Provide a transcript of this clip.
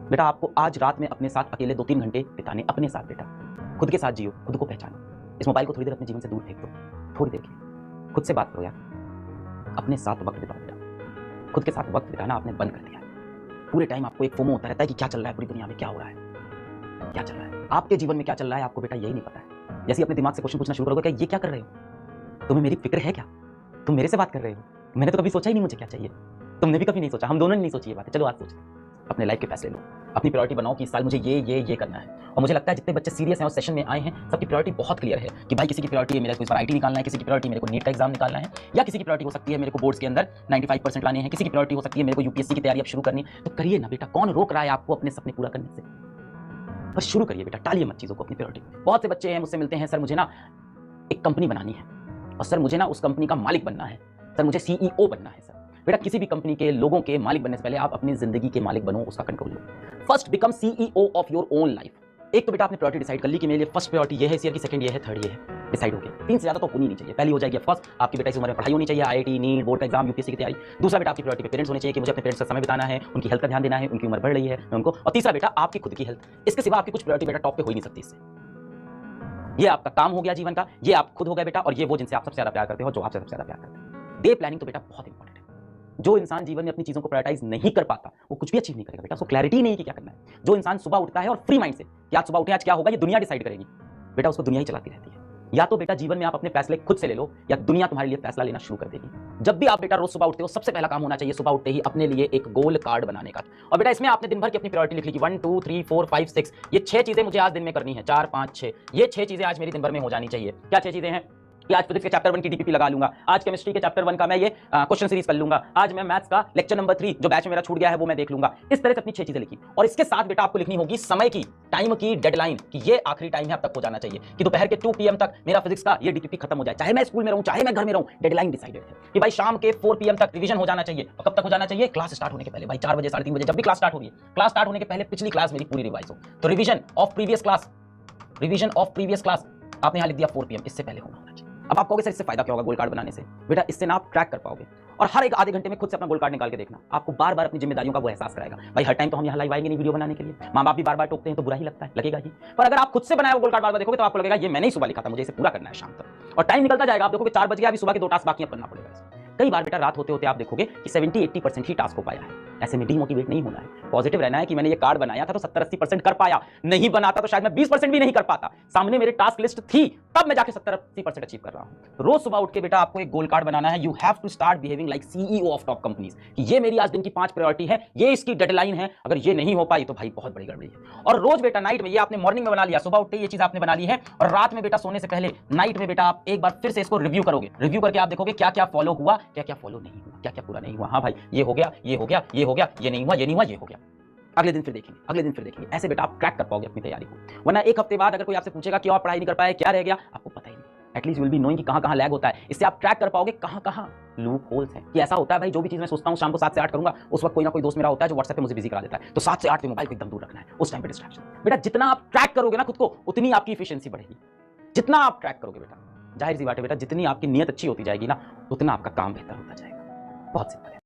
बेटा आपको आज रात में अपने साथ अकेले 2-3 घंटे बिताने, अपने साथ बेटा। खुद के साथ जियो, खुद को पहचानो। इस मोबाइल को थोड़ी देर अपने जीवन से दूर फेंक दो, थोड़ी देर के लिए खुद से बात करो यार। अपने साथ वक्त बिताओ बेटा। खुद के साथ वक्त बिताना आपने बंद कर दिया है। पूरे टाइम आपको एक फोमो होता रहता है कि क्या चल रहा है पूरी दुनिया में, क्या हो रहा है, क्या चल रहा है आपके जीवन में, क्या चल रहा है आपको बेटा यही नहीं पता है। जैसे अपने दिमाग से क्वेश्चन पूछना शुरू करोगे, क्या ये क्या कर रहे हो, तुम्हें मेरी फिक्र है क्या, तुम मेरे से बात कर रहे हो, मैंने तो कभी सोचा ही नहीं मुझे क्या चाहिए, तुमने भी कभी नहीं सोचा, हम दोनों ने नहीं सोची ये बात। चलो आज सोचते हैं, अपने लाइफ के फैसले लो, अपनी प्रायोरिटी बनाओ कि इस साल मुझे ये करना है। और मुझे लगता है जितने बच्चे सीरियस हैं और सेशन में आए हैं, सबकी प्रायोरिटी बहुत क्लियर है कि भाई किसी की प्रायोरिटी है मेरे को इस बार आईटी निकालना है, किसी की प्रायोरिटी मेरे को नीट का एग्जाम निकालना है, या किसी की प्रायोरिटी हो सकती है मेरे को बोर्ड्स के अंदर 95% लाने हैं, किसी की प्रायोरिटी हो सकती है मेरे को यूपीएससी की तैयारी अब शुरू करनी है। तो करिए ना बेटा, कौन रोक रहा है आपको अपने सपने पूरा करने से। बस शुरू करिए बेटा, टालिए मत चीज़ों को अपनी प्रायोरिटी। बहुत से बच्चे हैं मुझसे मिलते हैं, सर मुझे ना एक कंपनी बनानी है, और सर मुझे ना उस कंपनी का मालिक बनना है, सर मुझे सीईओ बनना है। सर बेटा किसी भी कंपनी के लोगों के मालिक बनने से पहले आप अपनी जिंदगी के मालिक बनो, उसका control low. First become CEO of your own life. एक तो बेटा आपने प्रायोरिटी डिसाइड कर ली कि मेरे लिए फर्स्ट प्रायोरिटी ये है इस ईयर की, सेकंड ये है, थर्ड ये है, डिसाइड हो गया। 3 से ज्यादा तो होनी नहीं चाहिए। पहली हो जाएगी फर्स्ट, आपकी बेटा इस उम्र में पढ़ाई होनी चाहिए, आईआईटी, नीट, बोर्ड का एग्जाम, यूपीएससी की तैयारी। दूसरा बेटा आपकी प्रायोरिटी पे पेरेंट्स होने चाहिए कि मुझे अपने पेरेंट्स का समय बिताना है, उनकी हेल्थ का ध्यान देना है, उनकी उम्र बढ़ रही है मैं उनको। और तीसरा बेटा आपकी खुद की हेल्थ। इसके सिवा आपकी कुछ प्रायोरिटी बेटा टॉप पे हो ही नहीं सकती। इससे ये आपका काम हो गया जीवन का, ये आप खुद हो गए बेटा, और ये वो जिनसे आप सबसे ज्यादा प्यार करते हो, जो आपसे सबसे ज्यादा प्यार करते हैं। डे प्लानिंग तो बेटा बहुत इंपॉर्टेंट है। जो इंसान जीवन में अपनी चीजों को प्रायोरिटाइज नहीं कर पाता, वो कुछ भी अचीव नहीं करेगा बेटा। उसको क्लैरिटी नहीं है कि क्या करना है। जो इंसान सुबह उठता है और फ्री माइंड से कि आज सुबह उठे, आज क्या होगा, ये दुनिया डिसाइड करेगी, बेटा उसको दुनिया ही चलाती रहती है। या तो बेटा जीवन में आप अपने फैसले खुद से ले लो, या दुनिया तुम्हारे लिए फैसला लेना शुरू कर देगी। जब भी आप बेटा रोज सुबह उठते हो, सबसे पहला काम होना चाहिए सुबह उठते ही अपने लिए एक गोल कार्ड बनाने का। और बेटा इसमें आपने दिन भर की अपनी प्रायोरिटी लिख ली कि 1 2 3 4 5 6, ये 6 चीजें मुझे आज दिन में करनी है, 4 5 6, ये 6 चीजें आज मेरी दिन भर में हो जानी चाहिए। क्या 6 चीजें हैं कि आज फिजिक्स के चैप्टर 1 की डीपीपी लगा लूंगा, आज केमिस्ट्री के चैप्टर 1 का मैं ये क्वेश्चन सीरीज कर लूंगा, आज मैं मैथ्स का लेक्चर नंबर 3 जो बैच में मेरा छूट गया है वो मैं देख लूंगा। इस तरह से अपनी 6 चीजें लिखी। और इसके साथ बेटा आपको लिखनी होगी समय की, टाइम की डेडलाइन, कि ये आखिरी टाइम है, अब तक हो जाना चाहिए कि दोपहर के 2 PM तक मेरा फिजिक्स का ये डीपीपी खत्म हो जाए, चाहे मैं स्कूल में रहूं, चाहे मैं घर में रहूं। डेडलाइन डिसाइडेड है कि भाई शाम के 4 PM तक रिवीजन हो जाना चाहिए। और कब तक हो जाना चाहिए? क्लास स्टार्ट होने के पहले। भाई 4 बजे, 3:30 बजे, जब भी क्लास स्टार्ट हो रही है, क्लास स्टार्ट होने के पहले पिछली क्लास मेरी पूरी रिवाइज हो। तो revision of previous class, revision of previous class आपने यहां लिख दिया 4 PM, इससे पहले होना चाहिए। अब आप कहोगे सर इससे फायदा क्या होगा गोल कार्ड बनाने से? बेटा इससे ना आप ट्रैक कर पाओगे, और हर एक आधे घंटे में खुद से अपना गोल कार्ड निकाल के देखना, आपको बार बार अपनी जिम्मेदारियों का वो एहसास कराएगा। भाई हर टाइम तो हम यहाँ लाइव आएंगे नहीं वीडियो बनाने के लिए, माँ बाप भी बार बार टोकते हैं तो बुरा ही लगता है, लगेगा ही। पर अगर आप खुद से बनाया हुआ गोल कार्ड बार बार देखोगे तो आपको लगेगा ये मैंने ही सुबह लिखा था, मुझे इसे पूरा करना है शाम तक। और टाइम निकलता जाएगा, आप देखोगे 4 बज गया, अभी सुबह के 2 टास्क बाकी करना पड़ेगा। कई बार बेटा रात होते होते आप देखोगे कि 70-80% ही टास्क हो पाया है। ऐसे में डिमोटिवेट नहीं होना है, पॉजिटिव रहना है कि मैंने ये कार्ड बनाया था तो 70-80% कर पाया, नहीं बनाता तो शायद मैं 20% भी नहीं कर पाता। सामने मेरे टास्क लिस्ट थी, तब मैं जाके 70-80% अचीव कर रहा हूं। रोज सुबह उठ के बेटा आपको एक गोल कार्ड बनाना है। You have to start behaving like CEO of top companies, कि ये मेरी आज दिन की 5 प्रायोरिटी है, ये इसकी डेडलाइन है, अगर ये नहीं हो पाई तो भाई बहुत बड़ी गड़बड़ी है। और रोज बेटा नाइट में, ये आपने मॉर्निंग में बना लिया, सुबह उठते ये चीज आपने बना ली है, और रात में बेटा सोने से पहले नाइट में बेटा आप एक बार फिर से इसको रिव्यू करोगे। रिव्यू करके आप देखोगे क्या क्या फॉलो हुआ, क्या क्या फॉलो नहीं हुआ, क्या क्या पूरा नहीं हुआ। हाँ भाई ये हो गया, ये हो गया, ये हो गया, ये नहीं हुआ, ये नहीं हुआ, ये हो गया। अगले दिन फिर देखेंगे, अगले दिन फिर देखेंगे। ऐसे बेटा आप ट्रैक कर पाओगे अपनी तैयारी को। वरना एक हफ्ते बाद अगर कोई आपसे पूछेगा क्यों आप पढ़ाई नहीं कर पाए, क्या रह गया, आपको पता ही नहीं। At least you will be knowing कि कहां लैग होता है। इससे आप ट्रैक कर पाओगे कहां लूप होल्स हैं। कि ऐसा होता है भाई, जो भी चीज मैं सोचता हूं शाम को 7 से 8 करूंगा, उस वक्त कोई ना कोई दोस्त मेरा होता है जो व्हाट्सएप पे मुझे बिजी करा देता है। तो 7 से 8 पे मोबाइल को एकदम दूर रखना है, उस टाइम पे डिस्ट्रैक्शन। बेटा जितना आप ट्रैक करोगे ना खुद को, उतनी आपकी एफिशिएंसी बढ़ेगी। जितना आप ट्रैक करोगे बेटा, जाहिर सी बात है बेटा, जितनी आपकी नीयत अच्छी होती जाएगी ना, उतना आपका काम बेहतर होता जाएगा। बहुत सिंपल है।